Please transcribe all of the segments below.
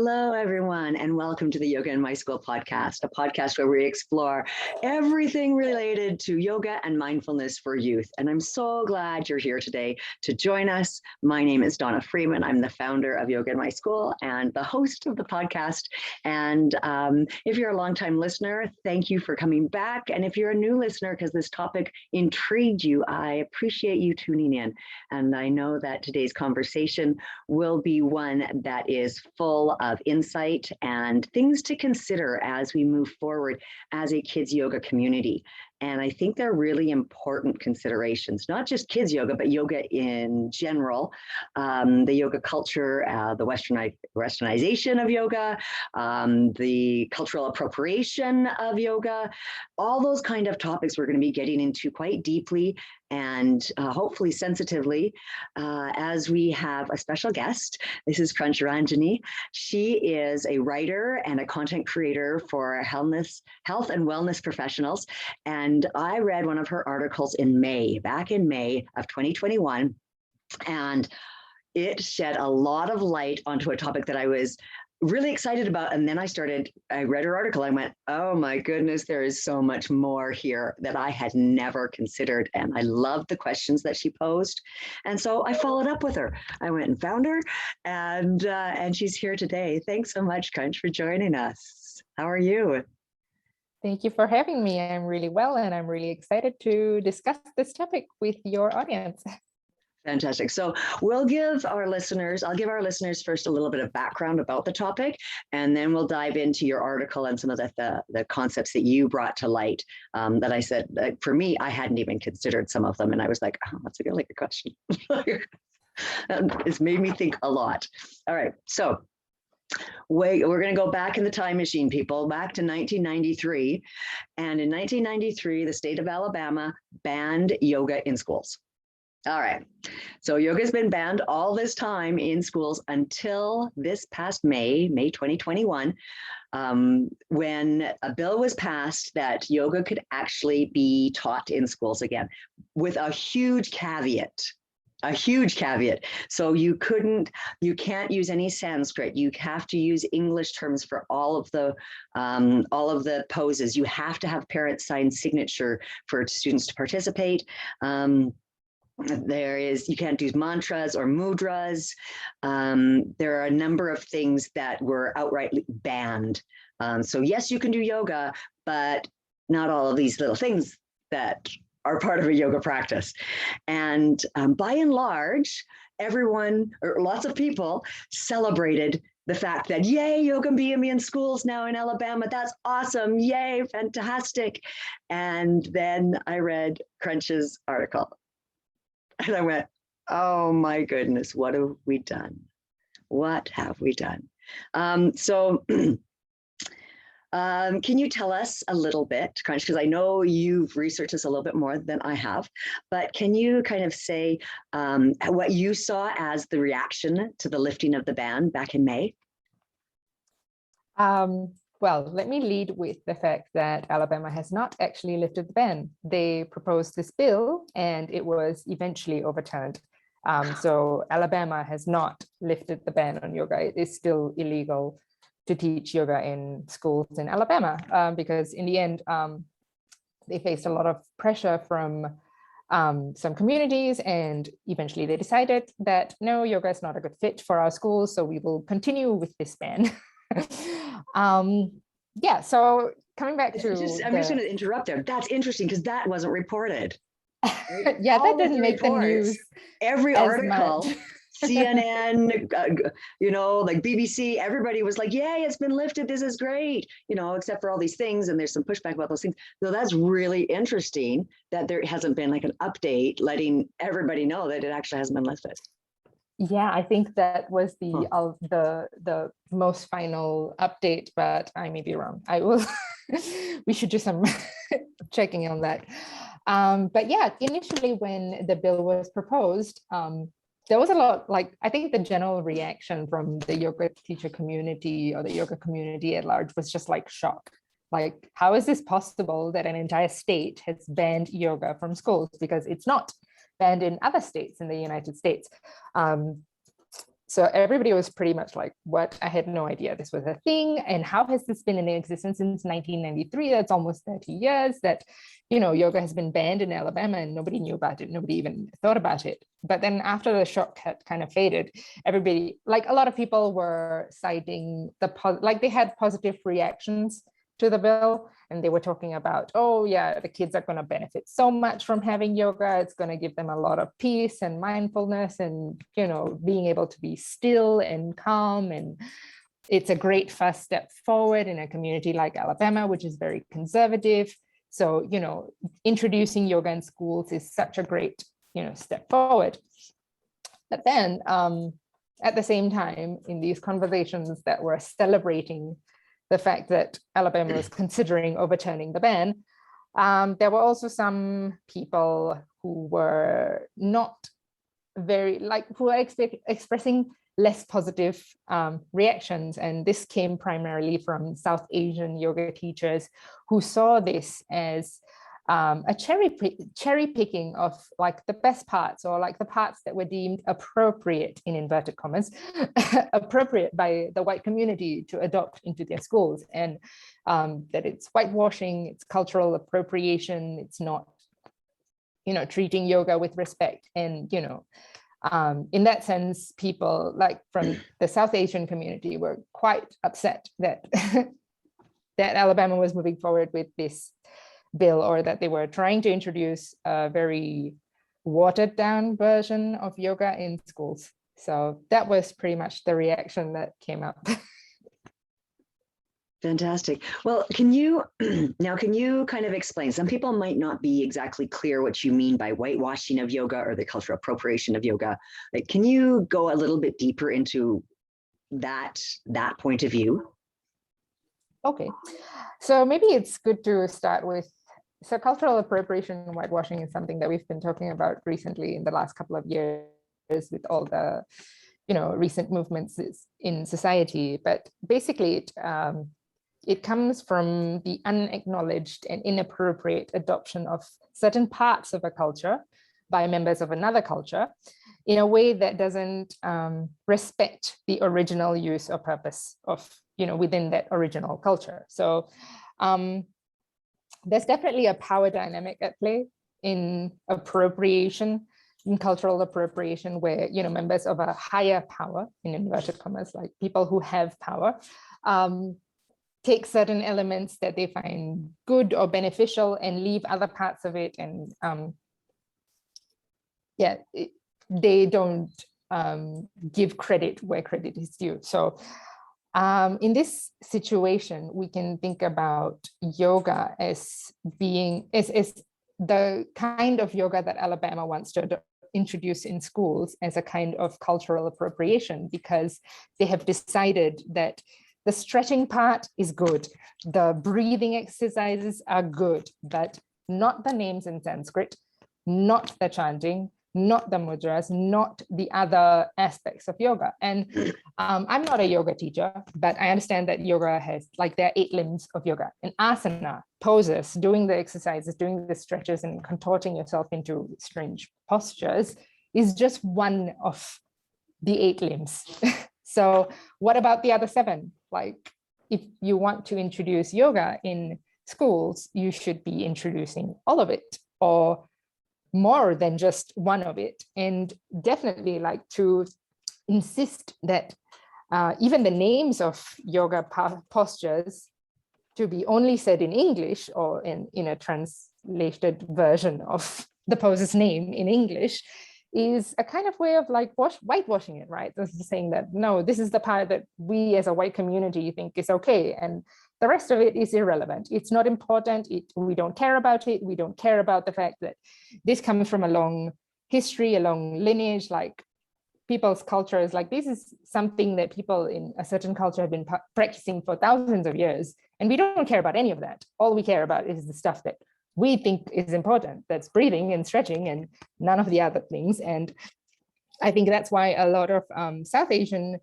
Hello, everyone, and welcome to the Yoga in My School podcast, a podcast where we explore everything related to yoga and mindfulness for youth. And I'm so glad you're here today to join us. My name is Donna Freeman. I'm the founder of Yoga in My School and the host of the podcast. And if you're a longtime listener, thank you for coming back. And if you're a new listener, because this topic intrigued you, I appreciate you tuning in. And I know that today's conversation will be one that is full of insight and things to consider as we move forward as a kids yoga community. And I think they're really important considerations, not just kids yoga, but yoga in general, the yoga culture, the westernization of yoga, the cultural appropriation of yoga, all those kind of topics we're going to be getting into quite deeply and hopefully sensitively as we have a special guest. This is Crunch Ranjani. She is a writer and a content creator for health and wellness professionals. And I read one of her articles back in May of 2021, and it shed a lot of light onto a topic that I was really excited about. And then I read her article. I went, oh my goodness, there is so much more here that I had never considered. And I loved the questions that she posed. And so I followed up with her. I went and found her, and she's here today. Thanks so much, Crunch, for joining us. How are you? Thank you for having me. I'm really well, and I'm really excited to discuss this topic with your audience. Fantastic. So I'll give our listeners first a little bit of background about the topic, and then we'll dive into your article and some of the concepts that you brought to light that I said, for me, I hadn't even considered some of them. And I was like, oh, that's a really good question. It's made me think a lot. All right. So we're going to go back in the time machine, people, back to 1993. And in 1993, the state of Alabama banned yoga in schools. All right. So yoga has been banned all this time in schools until this past May 2021, when a bill was passed that yoga could actually be taught in schools again, with a huge caveat. So you can't use any Sanskrit. You have to use English terms for all of the poses. You have to have parent signed signature for students to participate. You can't use mantras or mudras. There are a number of things that were outrightly banned. So yes, you can do yoga, but not all of these little things that are part of a yoga practice. And by and large, everyone, or lots of people, celebrated the fact that, yay, yoga can be in schools now in Alabama. That's awesome. Yay, fantastic. And then I read Crunch's article. And I went, oh my goodness, what have we done? What have we done? Can you tell us a little bit, Crunch, because I know you've researched this a little bit more than I have, but can you kind of say what you saw as the reaction to the lifting of the ban back in May? Well, let me lead with the fact that Alabama has not actually lifted the ban. They proposed this bill and it was eventually overturned. So Alabama has not lifted the ban on yoga. It is still illegal to teach yoga in schools in Alabama because in the end, they faced a lot of pressure from some communities, and eventually they decided that no, yoga is not a good fit for our schools, so we will continue with this ban. Yeah, so coming back to I'm just going to interrupt there. That's interesting because that wasn't reported. Right? Yeah, that didn't make the news. Every article, CNN, like BBC, everybody was like, yay, it's been lifted. This is great, except for all these things. And there's some pushback about those things. So that's really interesting that there hasn't been like an update letting everybody know that it actually hasn't been lifted. Yeah, I think that was the most final update, but I may be wrong. We should do some checking on that. But yeah, initially when the bill was proposed, there was a lot, I think the general reaction from the yoga teacher community or the yoga community at large was just shock. How is this possible that an entire state has banned yoga from schools? Because it's not banned in other states in the United States. So everybody was pretty much like, what? I had no idea this was a thing. And how has this been in existence since 1993? That's almost 30 years that, yoga has been banned in Alabama and nobody knew about it. Nobody even thought about it. But then after the shock had kind of faded, everybody, like a lot of people were citing they had positive reactions to the bill. And they were talking about, oh yeah, the kids are going to benefit so much from having yoga. It's going to give them a lot of peace and mindfulness and, being able to be still and calm. And it's a great first step forward in a community like Alabama, which is very conservative. So, introducing yoga in schools is such a great, step forward. But then at the same time, in these conversations that were celebrating the fact that Alabama was considering overturning the ban, there were also some people who were not who were expressing less positive reactions. And this came primarily from South Asian yoga teachers who saw this as a cherry picking of like the best parts, or like the parts that were deemed appropriate, in inverted commas, appropriate by the white community to adopt into their schools, and that it's whitewashing, it's cultural appropriation, it's not, treating yoga with respect. And, in that sense, people like from the South Asian community were quite upset that that Alabama was moving forward with this bill, or that they were trying to introduce a very watered down version of yoga in schools. So that was pretty much the reaction that came up. Fantastic. Well, can you kind of explain? Some people might not be exactly clear what you mean by whitewashing of yoga or the cultural appropriation of yoga. Like, can you go a little bit deeper into that point of view? Okay, so maybe it's good to start with, so cultural appropriation and whitewashing is something that we've been talking about recently in the last couple of years with all the, recent movements in society. But basically, it comes from the unacknowledged and inappropriate adoption of certain parts of a culture by members of another culture in a way that doesn't respect the original use or purpose of, within that original culture. So there's definitely a power dynamic at play in appropriation, in cultural appropriation, where, members of a higher power, in inverted commas, like people who have power, take certain elements that they find good or beneficial and leave other parts of it. And they don't give credit where credit is due. So in this situation, we can think about yoga as being as the kind of yoga that Alabama wants to introduce in schools as a kind of cultural appropriation, because they have decided that the stretching part is good, the breathing exercises are good, but not the names in Sanskrit, not the chanting, not the mudras, not the other aspects of yoga. And I'm not a yoga teacher, but I understand that yoga has, like, there are 8 limbs of yoga, and asana, poses, doing the exercises, doing the stretches and contorting yourself into strange postures is just one of the 8 limbs. So what about the other 7? Like, if you want to introduce yoga in schools, you should be introducing all of it, or more than just one of it. And definitely, like, to insist that even the names of yoga postures to be only said in English, or in a translated version of the pose's name in English, is a kind of way of like whitewashing it, right? This is saying that, no, this is the part that we as a white community think is okay, and the rest of it is irrelevant. It's not important. We don't care about it. We don't care about the fact that this comes from a long history, a long lineage, like people's cultures. Like, this is something that people in a certain culture have been practicing for thousands of years, and we don't care about any of that. All we care about is the stuff that we think is important, that's breathing and stretching, and none of the other things. And I think that's why a lot of South Asian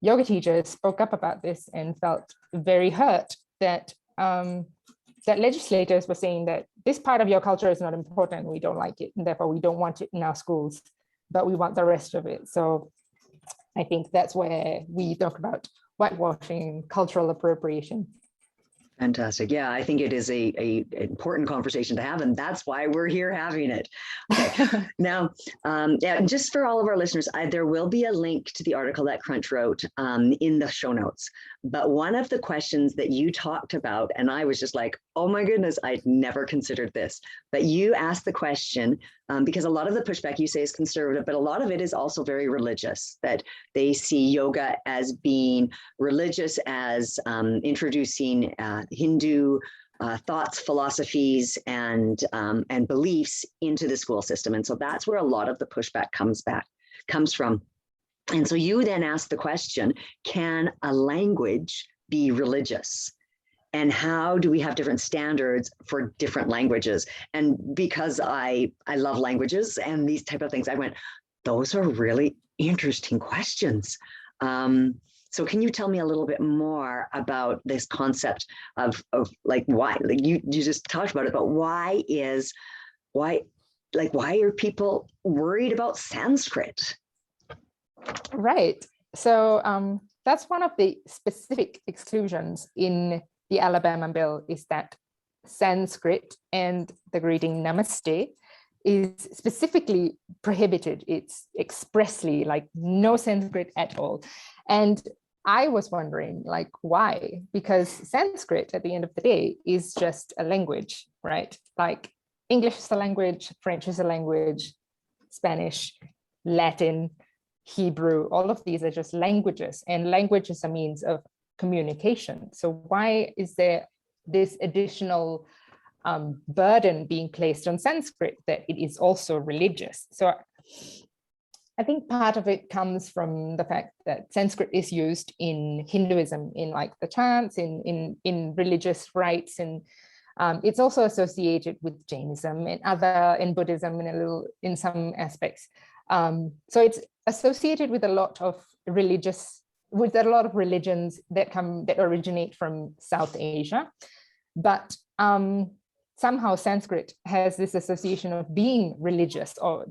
yoga teachers spoke up about this and felt very hurt that that legislators were saying that this part of your culture is not important, we don't like it, and therefore we don't want it in our schools, but we want the rest of it. So I think that's where we talk about whitewashing, cultural appropriation. Fantastic. Yeah, I think it is a important conversation to have, and that's why we're here having it. Okay. Now, yeah, just for all of our listeners, there will be a link to the article that Crunch wrote in the show notes. But one of the questions that you talked about, and I was just like, oh my goodness, I'd never considered this. But you asked the question, because a lot of the pushback you say is conservative, but a lot of it is also very religious, that they see yoga as being religious, as introducing Hindu thoughts, philosophies, and beliefs into the school system. And so that's where a lot of the pushback comes from. And so you then ask the question, can a language be religious? And how do we have different standards for different languages? And because I love languages and these type of things, I went, those are really interesting questions. So can you tell me a little bit more about this concept of like why, like you just talked about it, but why are people worried about Sanskrit? Right. So that's one of the specific exclusions in the Alabama bill, is that Sanskrit and the greeting Namaste is specifically prohibited. It's expressly like no Sanskrit at all. And I was wondering, like, why? Because Sanskrit at the end of the day is just a language, right? Like English is a language, French is a language, Spanish, Latin, Hebrew, all of these are just languages, and language is a means of communication. So why is there this additional burden being placed on Sanskrit that it is also religious? So I think part of it comes from the fact that Sanskrit is used in Hinduism, in like the chants, in religious rites, and it's also associated with Jainism and in Buddhism in some aspects. So it's associated with a lot of religions that originate from South Asia, but somehow Sanskrit has this association of being religious or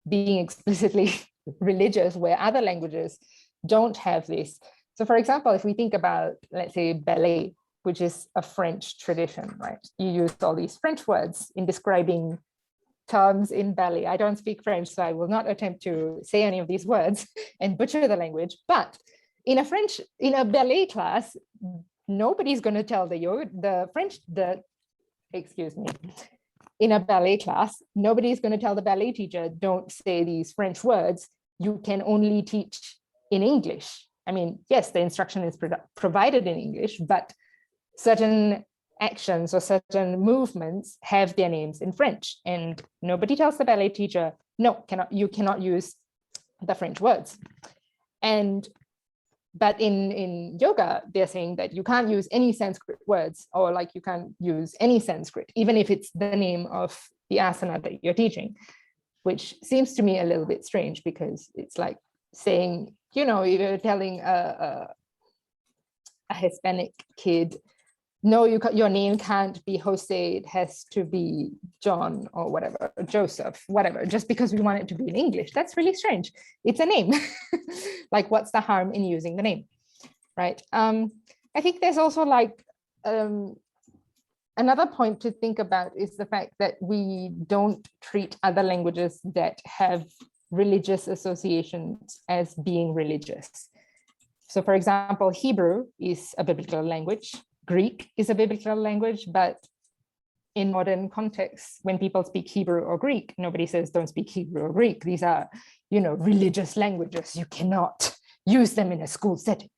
being explicitly religious, where other languages don't have this. So for example, if we think about, let's say, ballet, which is a French tradition, right? You use all these French words in describing terms in ballet. I don't speak French, so I will not attempt to say any of these words and butcher the language. But in a ballet class, nobody's going to tell in a ballet class, nobody's going to tell the ballet teacher, don't say these French words. You can only teach in English. I mean, yes, the instruction is provided in English, but certain actions or certain movements have their names in French, and nobody tells the ballet teacher, no, you cannot use the French words. But in yoga, they're saying that you can't use any Sanskrit words, or like you can't use any Sanskrit, even if it's the name of the asana that you're teaching, which seems to me a little bit strange, because it's like saying, you're telling a Hispanic kid, no, your name can't be Jose, it has to be John or whatever, Joseph, whatever, just because we want it to be in English. That's really strange. It's a name. Like, what's the harm in using the name, right? I think there's also like another point to think about is the fact that we don't treat other languages that have religious associations as being religious. So for example, Hebrew is a biblical language. Greek is a biblical language, but in modern contexts, when people speak Hebrew or Greek, nobody says don't speak Hebrew or Greek. These are, religious languages. You cannot use them in a school setting,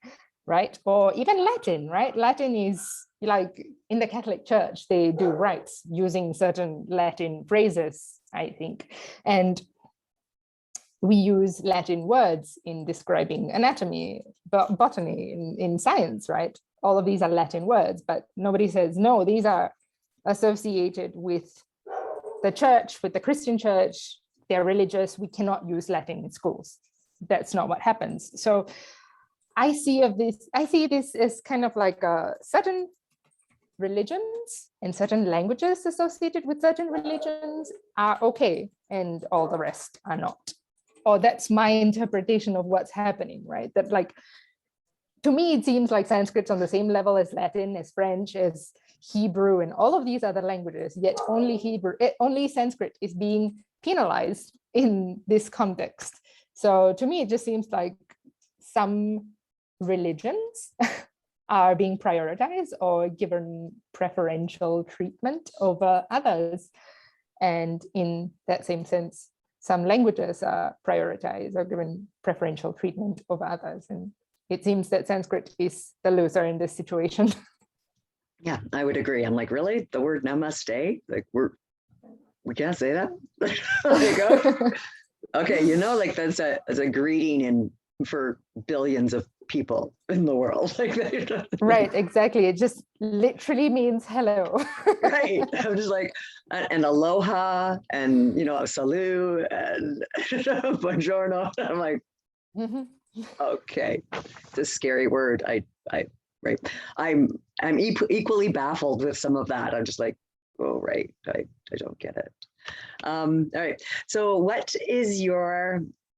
right? Or even Latin, right? Latin is like in the Catholic Church, they do rites using certain Latin phrases, I think. And we use Latin words in describing anatomy, botany, in science, right? All of these are Latin words, but nobody says, no, these are associated with the church, with the Christian church, they're religious, we cannot use Latin in schools. That's not what happens. So I see this as kind of like certain religions and certain languages associated with certain religions are okay, and all the rest are not. or that's my interpretation of what's happening, right? That like, to me, it seems like Sanskrit's on the same level as Latin, as French, as Hebrew, and all of these other languages, yet only Sanskrit is being penalized in this context. So to me, it just seems like some religions are being prioritized or given preferential treatment over others. And in that same sense, some languages are prioritized or given preferential treatment over others. And it seems that Sanskrit is the loser in this situation. Yeah, I would agree. I'm like, really? The word namaste? Like we can't say that? Like, oh, okay, you know, like that's a greeting for billions of people in the world. Like, right, exactly. It just literally means hello. Right. I'm just like, and aloha, and you know, salut, and buongiorno. I'm like, okay, it's a scary word. Right. I'm equally baffled with some of that. I'm just like, oh, right. I don't get it. All right. So what is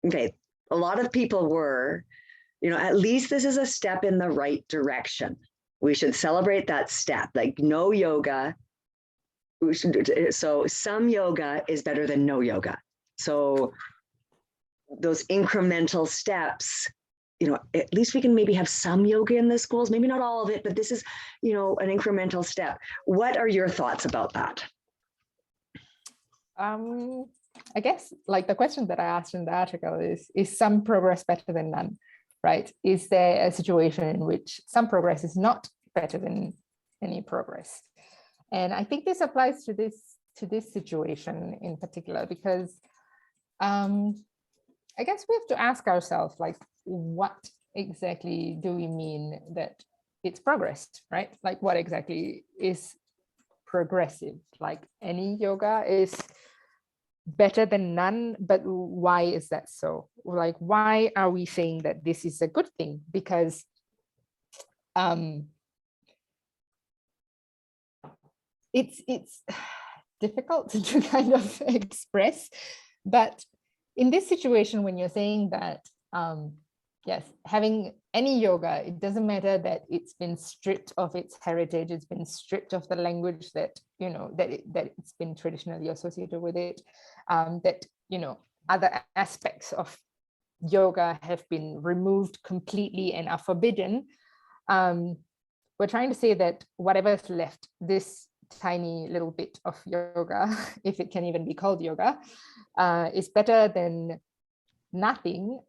okay, a lot of people were, you know, at least this is a step in the right direction. We should celebrate that step. Like no yoga. So some yoga is better than no yoga. So those incremental steps, you know, at least we can maybe have some yoga in the schools, maybe not all of it, but this is, you know, an incremental step. What are your thoughts about that? I guess like the question that I asked in the article is some progress better than none, right? Is there a situation in which some progress is not better than any progress? And I think this applies to this situation in particular, because I guess we have to ask ourselves, like, what exactly do we mean that it's progress, right? Like, what exactly is progressive? Like, any yoga is better than none, but why is that so? Like, why are we saying that this is a good thing? Because it's difficult to kind of express, but in this situation, when you're saying that, yes, having any yoga, it doesn't matter that it's been stripped of its heritage, it's been stripped of the language that, you know, that it's been traditionally associated with it, that, you know, other aspects of yoga have been removed completely and are forbidden. We're trying to say that whatever's left, this tiny little bit of yoga, if it can even be called yoga, is better than nothing.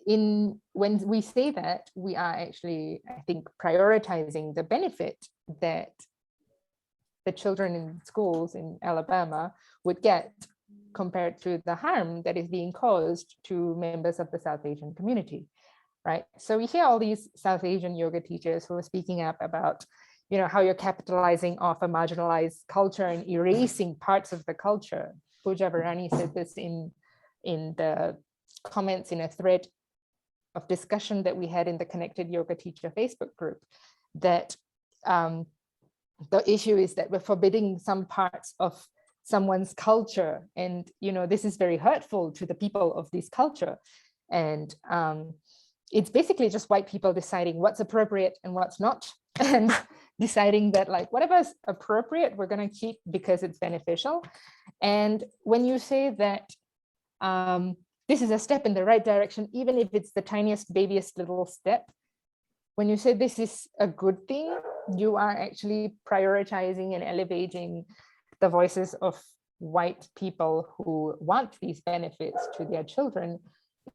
When we say that, we are actually, I think, prioritizing the benefit that the children in schools in Alabama would get compared to the harm that is being caused to members of the South Asian community, right? So we hear all these South Asian yoga teachers who are speaking up about, you know, how you're capitalizing off a marginalized culture and erasing parts of the culture. Pooja Varani said this in the comments in a thread of discussion that we had in the Connected Yoga Teacher Facebook group, that the issue is that we're forbidding some parts of someone's culture, and you know, this is very hurtful to the people of this culture, and it's basically just white people deciding what's appropriate and what's not, and deciding that like whatever's appropriate we're going to keep because it's beneficial. And when you say that this is a step in the right direction, even if it's the tiniest, babiest little step, when you say this is a good thing, you are actually prioritizing and elevating the voices of white people who want these benefits to their children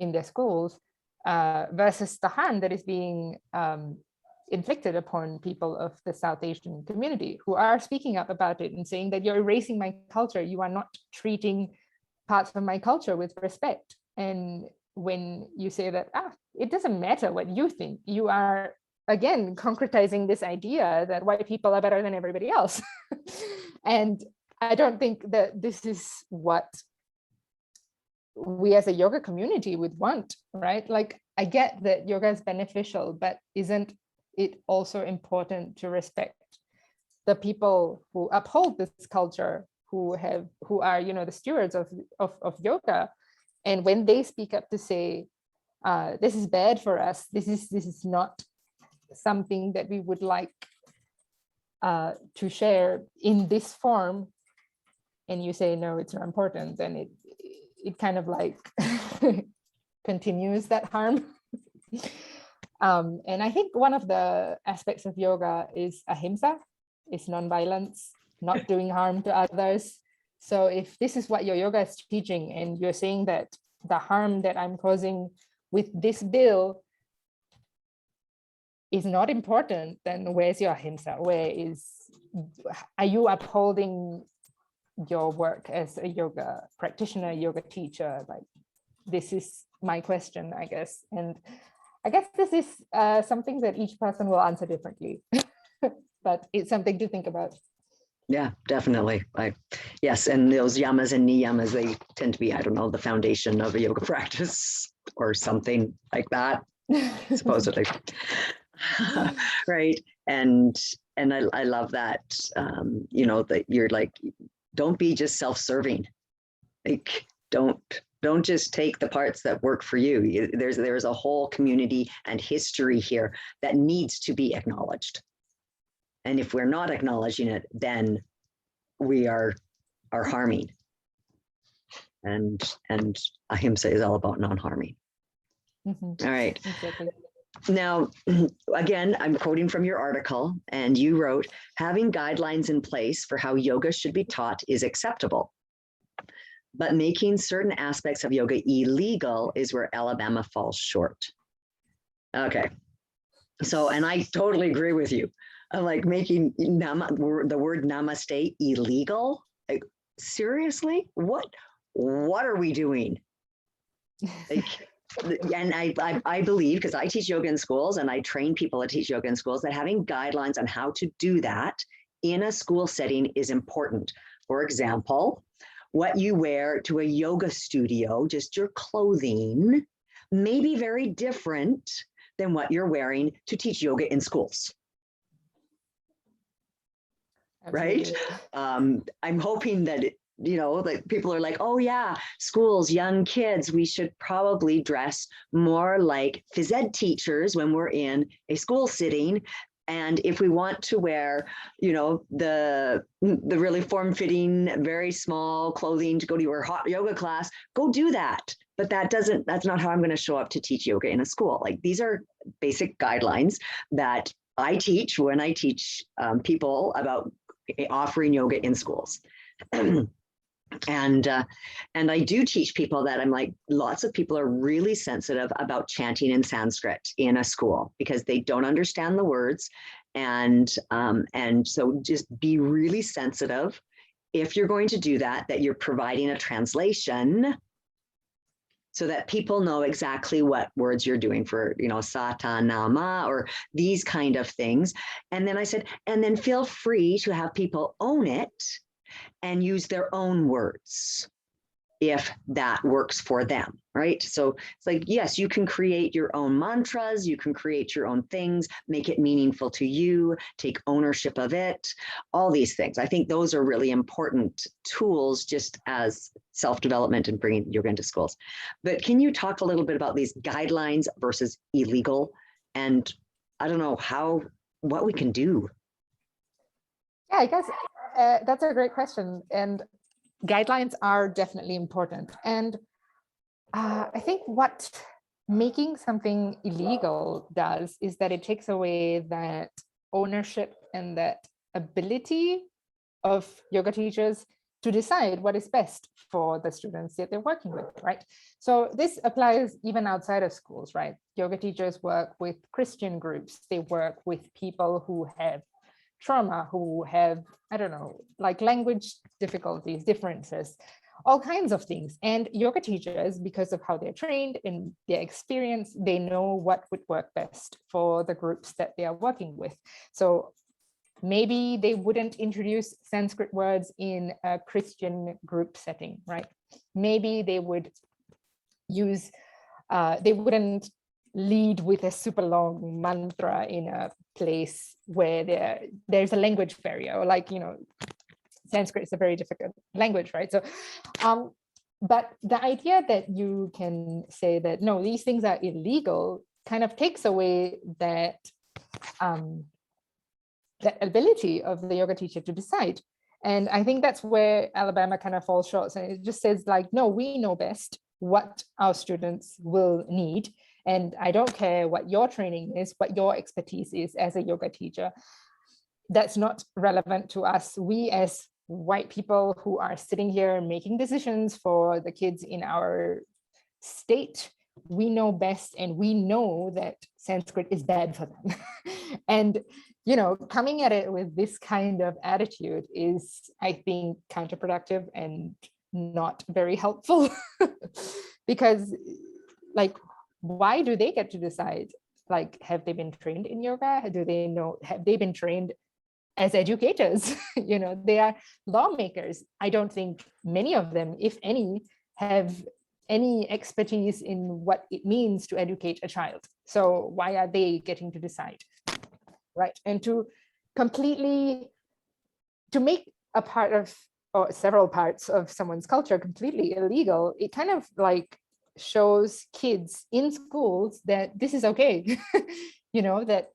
in their schools, versus the harm that is being inflicted upon people of the South Asian community who are speaking up about it and saying that you're erasing my culture, you are not treating parts of my culture with respect. And when you say that, it doesn't matter what you think, you are again concretizing this idea that white people are better than everybody else. And I don't think that this is what we as a yoga community would want, right? Like, I get that yoga is beneficial, but isn't it also important to respect the people who uphold this culture, who are, you know, the stewards of yoga, And when they speak up to say, this is bad for us, this is not something that we would like to share in this form, and you say, no, it's not important, then it kind of like continues that harm. And I think one of the aspects of yoga is ahimsa, is nonviolence, not doing harm to others. So if this is what your yoga is teaching, and you're saying that the harm that I'm causing with this bill is not important, then where's your ahimsa? Are you upholding your work as a yoga practitioner, yoga teacher? Like, this is my question, I guess. And I guess this is something that each person will answer differently, but it's something to think about. Yeah, definitely. Yes, and those yamas and niyamas, they tend to be, I don't know, the foundation of a yoga practice or something like that, supposedly. Right. And I love that, that you're like, don't be just self-serving. Like, don't just take the parts that work for you. There's a whole community and history here that needs to be acknowledged. And if we're not acknowledging it, then we are harming. And ahimsa is all about non-harming. Mm-hmm. All right. Exactly. Now, again, I'm quoting from your article, and you wrote, having guidelines in place for how yoga should be taught is acceptable, but making certain aspects of yoga illegal is where Alabama falls short. Okay. So, and I totally agree with you. I'm like, making the word namaste illegal? Like, seriously? What are we doing? Like, and I believe, because I teach yoga in schools and I train people to teach yoga in schools, that having guidelines on how to do that in a school setting is important. For example, what you wear to a yoga studio, just your clothing, may be very different than what you're wearing to teach yoga in schools. Absolutely. Right? I'm hoping that that people are like, oh yeah, schools, young kids, we should probably dress more like phys ed teachers when we're in a school sitting. And if we want to wear, the really form-fitting, very small clothing to go to your hot yoga class, go do that. But that's not how I'm going to show up to teach yoga in a school. Like, these are basic guidelines that I teach when I teach people about offering yoga in schools. And I do teach people that I'm like, lots of people are really sensitive about chanting in Sanskrit in a school because they don't understand the words. And so just be really sensitive if you're going to do that you're providing a translation so that people know exactly what words you're doing for, sata, nama, or these kind of things. And then I said, and then feel free to have people own it and use their own words if that works for them, right? So it's like, yes, you can create your own mantras, you can create your own things, make it meaningful to you, take ownership of it, all these things. I think those are really important tools just as self-development and bringing yoga into schools. But can you talk a little bit about these guidelines versus illegal, and I don't know what we can do? Yeah, I guess that's a great question. And guidelines are definitely important. And I think what making something illegal does is that it takes away that ownership and that ability of yoga teachers to decide what is best for the students that they're working with, right? So this applies even outside of schools, right? Yoga teachers work with Christian groups. They work with people who have trauma, who have, I don't know, like language difficulties, differences, all kinds of things. And yoga teachers, because of how they're trained and their experience, they know what would work best for the groups that they are working with. So maybe they wouldn't introduce Sanskrit words in a Christian group setting, right? Maybe they would use, they wouldn't lead with a super long mantra in a place where there's a language barrier, or like, Sanskrit is a very difficult language, right? So but the idea that you can say that, no, these things are illegal kind of takes away that, that ability of the yoga teacher to decide. And I think that's where Alabama kind of falls short. And it just says like, no, we know best what our students will need. And I don't care what your training is, what your expertise is as a yoga teacher. That's not relevant to us. We as white people who are sitting here making decisions for the kids in our state, we know best, and we know that Sanskrit is bad for them. And, you know, coming at it with this kind of attitude is, I think, counterproductive and not very helpful. Because, like, why do they get to decide? Like, have they been trained in yoga? Do they know, have they been trained as educators? You know, they are lawmakers. I don't think many of them, if any, have any expertise in what it means to educate a child. So why are they getting to decide, right? And to completely, to make a part of, or several parts of someone's culture completely illegal, it kind of like shows kids in schools that this is okay. You know, that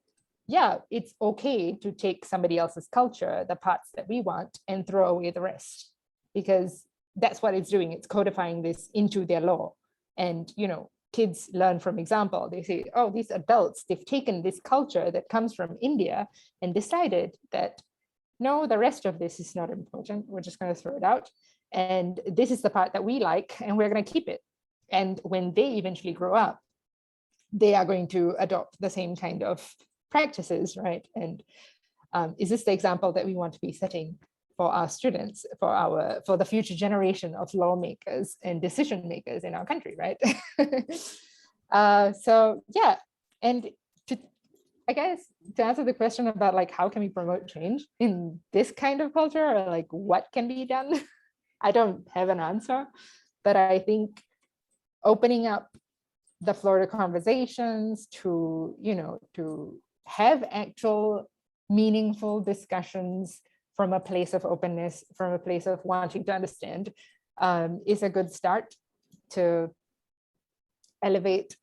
yeah, it's okay to take somebody else's culture, the parts that we want, and throw away the rest, because that's what it's doing. It's codifying this into their law. And, you know, kids learn from example. They say, oh, these adults, they've taken this culture that comes from India and decided that, no, the rest of this is not important. We're just going to throw it out. And this is the part that we like, and we're going to keep it. And when they eventually grow up, they are going to adopt the same kind of practices, right? And is this the example that we want to be setting for our students, for the future generation of lawmakers and decision makers in our country, right? So yeah, and I guess to answer the question about like how can we promote change in this kind of culture, or like what can be done, I don't have an answer, but I think opening up the floor to conversations, to, you know, to have actual meaningful discussions from a place of openness, from a place of wanting to understand, is a good start to elevate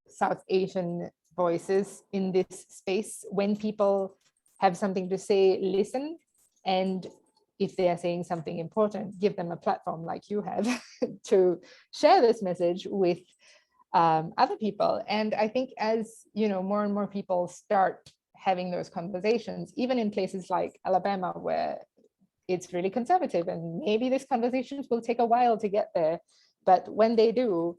South Asian voices in this space. When people have something to say, listen, and if they are saying something important, give them a platform like you have to share this message with other people. And I think as, you know, more and more people start having those conversations, even in places like Alabama, where it's really conservative, and maybe these conversations will take a while to get there, but when they do,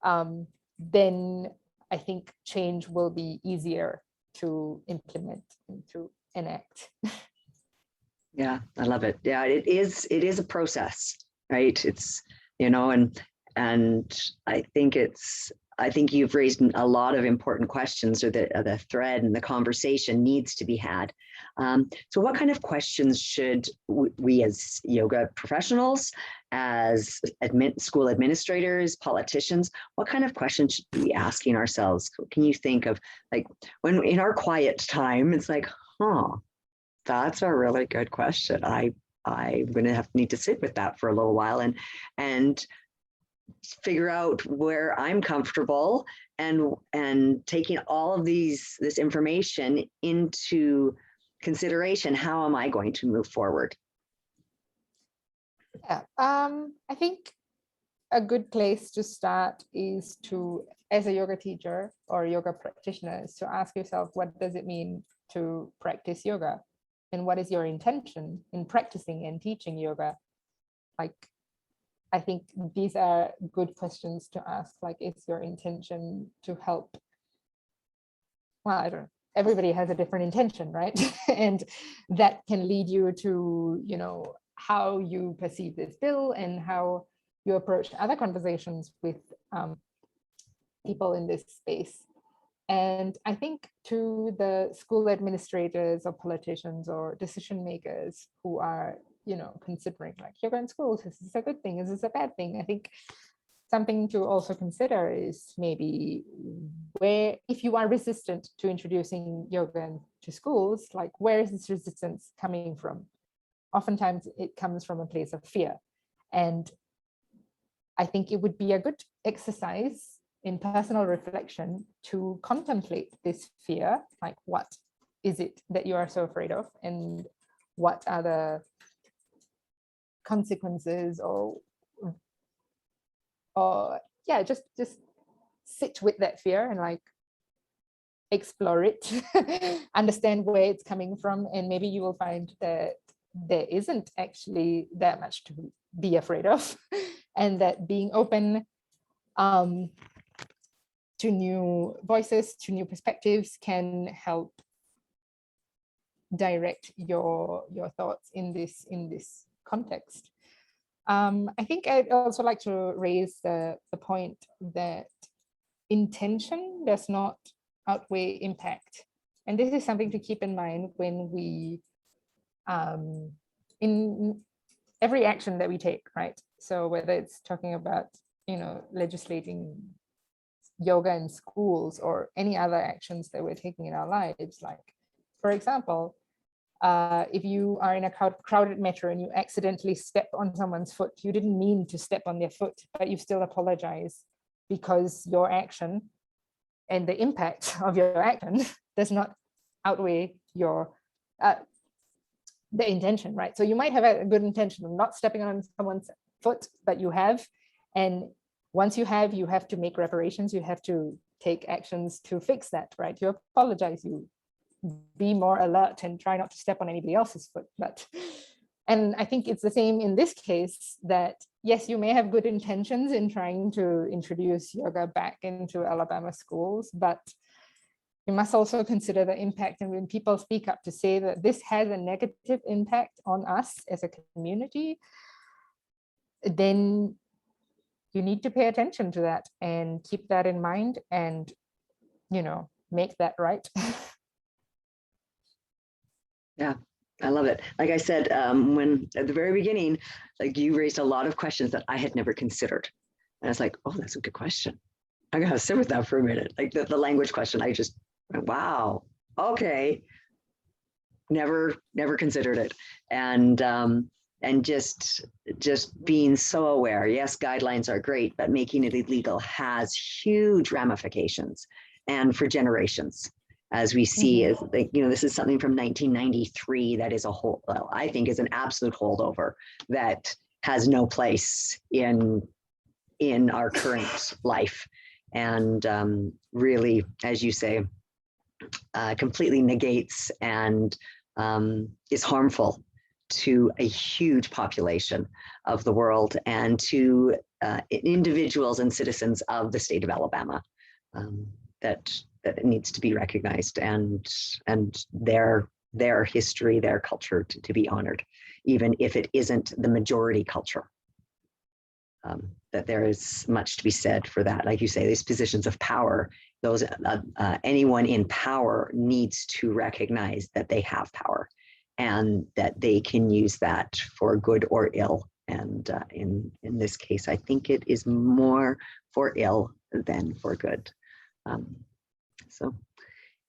then I think change will be easier to implement and to enact. Yeah, I love it. Yeah, it is a process, right? It's, you know, and I think you've raised a lot of important questions, or the thread and the conversation needs to be had. So what kind of questions should we as yoga professionals, as school administrators, politicians, what kind of questions should we be asking ourselves? Can you think of, like, when in our quiet time, it's like, that's a really good question. I'm going to need to sit with that for a little while and figure out where I'm comfortable, and taking all of this information into consideration. How am I going to move forward? Yeah, I think a good place to start is to, as a yoga teacher or yoga practitioner, is to ask yourself, what does it mean to practice yoga? And what is your intention in practicing and teaching yoga? Like, I think these are good questions to ask. Like, is your intention to help? Well, I don't know. Everybody has a different intention, right? And that can lead you to, you know, how you perceive this bill and how you approach other conversations with people in this space. And I think to the school administrators or politicians or decision makers who are, you know, considering like yoga in schools, is this a good thing? Is this a bad thing? I think something to also consider is maybe where, if you are resistant to introducing yoga to schools, like where is this resistance coming from? Oftentimes it comes from a place of fear. And I think it would be a good exercise in personal reflection to contemplate this fear, like what is it that you are so afraid of, and what are the consequences, or yeah, just sit with that fear and like explore it, understand where it's coming from, and maybe you will find that there isn't actually that much to be afraid of, and that being open to new voices, to new perspectives, can help direct your thoughts in this context. I think I'd also like to raise the point that intention does not outweigh impact, and this is something to keep in mind when we in every action that we take, right? So whether it's talking about, you know, legislating yoga in schools or any other actions that we're taking in our lives, like for example, if you are in a crowded metro and you accidentally step on someone's foot, you didn't mean to step on their foot, but you still apologize because your action and the impact of your action does not outweigh your the intention, right? So you might have a good intention of not stepping on someone's foot, but you have, and once you have to make reparations, you have to take actions to fix that, right? You apologize, you be more alert and try not to step on anybody else's foot. But, and I think it's the same in this case, that yes, you may have good intentions in trying to introduce yoga back into Alabama schools, but you must also consider the impact. And when people speak up to say that this has a negative impact on us as a community, then you need to pay attention to that and keep that in mind and, you know, make that right. Yeah, I love it. Like I said, when at the very beginning, like you raised a lot of questions that I had never considered. And I was like, oh, that's a good question. I gotta sit with that for a minute. Like the language question, I just went, wow, okay. Never considered it. And just being so aware. Yes, guidelines are great, but making it illegal has huge ramifications, and for generations, as we see, as like, you know, this is something from 1993 that is a whole, well, I think is an absolute holdover that has no place in our current life, and really, as you say, completely negates and is harmful to a huge population of the world and to individuals and citizens of the state of Alabama, that it needs to be recognized, and their history, their culture to be honored, even if it isn't the majority culture. That there is much to be said for that. Like you say, these positions of power, those anyone in power needs to recognize that they have power and that they can use that for good or ill. And in this case, I think it is more for ill than for good. So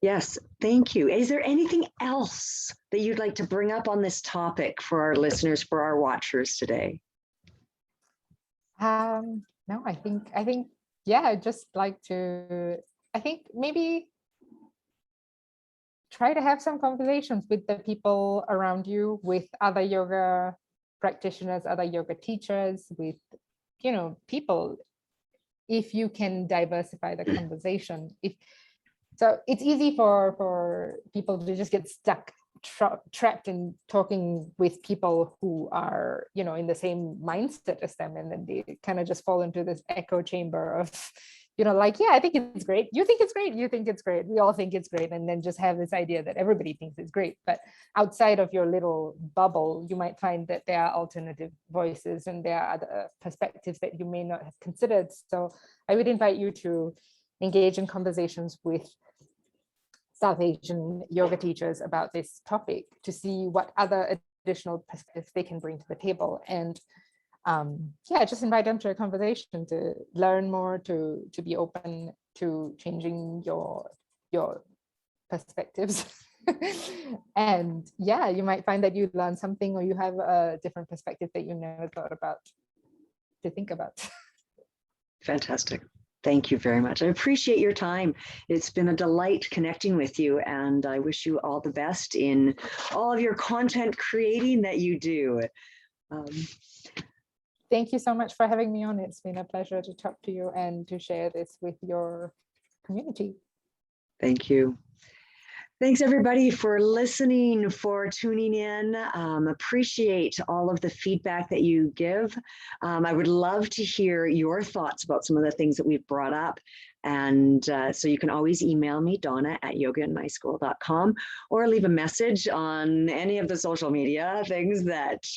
yes, thank you. Is there anything else that you'd like to bring up on this topic for our listeners, for our watchers today? No, I think, yeah, I'd just like to, I think maybe try to have some conversations with the people around you, with other yoga practitioners, other yoga teachers, with, you know, people, if you can diversify the conversation. So it's easy for people to just get stuck, trapped in talking with people who are, you know, in the same mindset as them, and then they kind of just fall into this echo chamber of, you know, like, yeah, I think it's great, you think it's great, you think it's great, we all think it's great, and then just have this idea that everybody thinks it's great. But outside of your little bubble, you might find that there are alternative voices and there are other perspectives that you may not have considered. So I would invite you to engage in conversations with South Asian yoga teachers about this topic, to see what other additional perspectives they can bring to the table. And yeah, just invite them to a conversation, to learn more, to be open to changing your perspectives. And yeah, you might find that you learn something, or you have a different perspective that you never thought about to think about. Fantastic. Thank you very much. I appreciate your time. It's been a delight connecting with you, and I wish you all the best in all of your content creating that you do. Thank you so much for having me on. It's been a pleasure to talk to you and to share this with your community. Thank you. Thanks everybody for listening, for tuning in. Appreciate all of the feedback that you give. I would love to hear your thoughts about some of the things that we've brought up. And so you can always email me, donna@yogainmyschool.com, or leave a message on any of the social media things that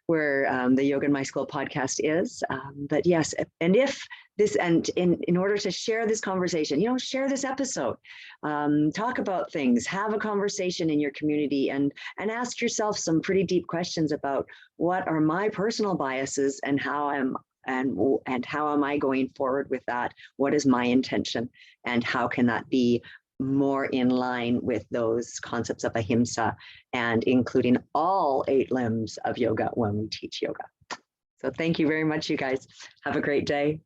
where the Yoga in My School podcast is. But yes, and if this, and in order to share this conversation, share this episode, talk about things, have a conversation in your community, and ask yourself some pretty deep questions about what are my personal biases and how am I going forward with that? What is my intention, and how can that be more in line with those concepts of ahimsa and including all 8 limbs of yoga when we teach yoga? So thank you very much, you guys. Have a great day.